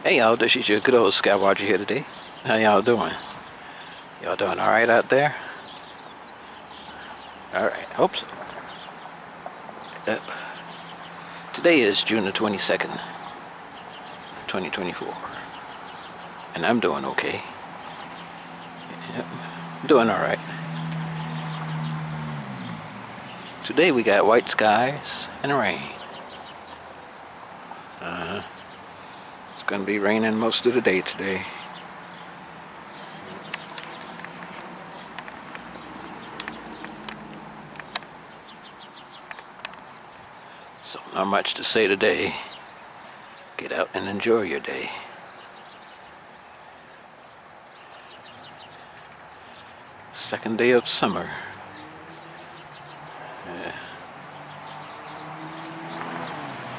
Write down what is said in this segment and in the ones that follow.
Hey y'all, this is your good old Skywatcher here today. How y'all doing? Y'all doing alright out there? Alright, hope so. Yep. Today is June the 22nd, 2024. And I'm doing okay. Yep, doing alright. Today we got white skies and rain. It's gonna be raining most of the day today. So not much to say today. Get out and enjoy your day. Second day of summer.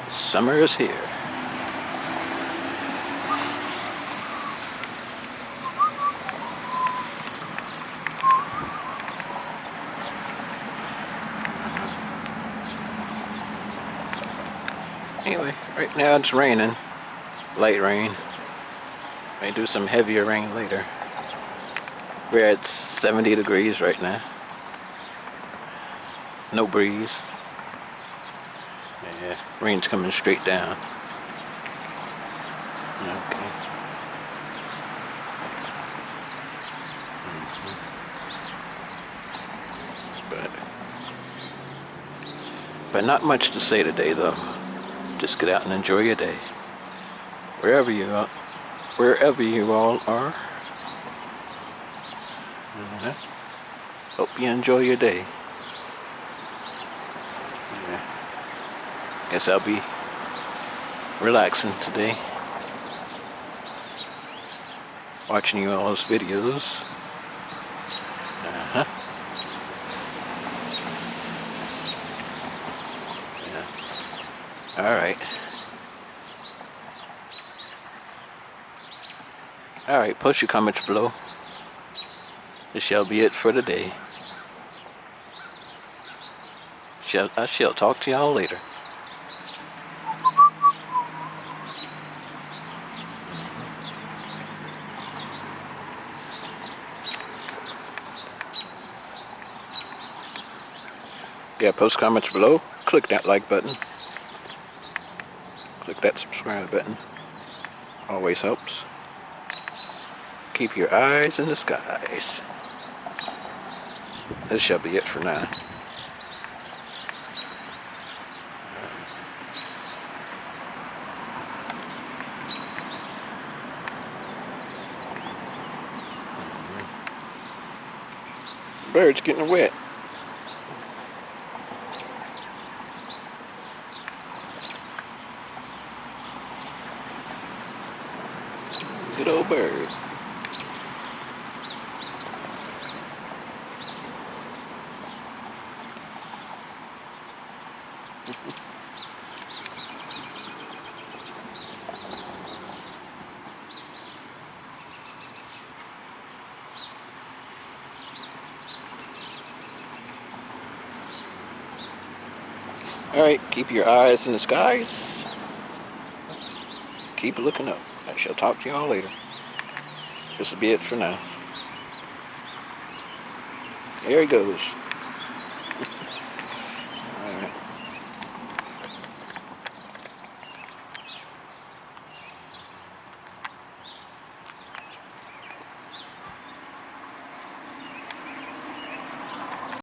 Summer is here. Anyway, right now it's raining. Light rain. May do some heavier rain later. We're at 70 degrees right now. No breeze. Yeah, rain's coming straight down. Okay. But not much to say today though. Just get out and enjoy your day. Wherever you all are. Hope you enjoy your day. Yeah. Guess I'll be relaxing today. Watching you all's videos. Yeah. Alright. Alright, post your comments below. This shall be it for the day. I shall talk to y'all later. Yeah, post comments below. Click that like button. Click that subscribe button. Always helps. Keep your eyes in the skies. This shall be it for now. Bird's getting wet. Good old bird. Alright, keep your eyes in the skies. Keep looking up. I shall talk to y'all later. This will be it for now. There he goes.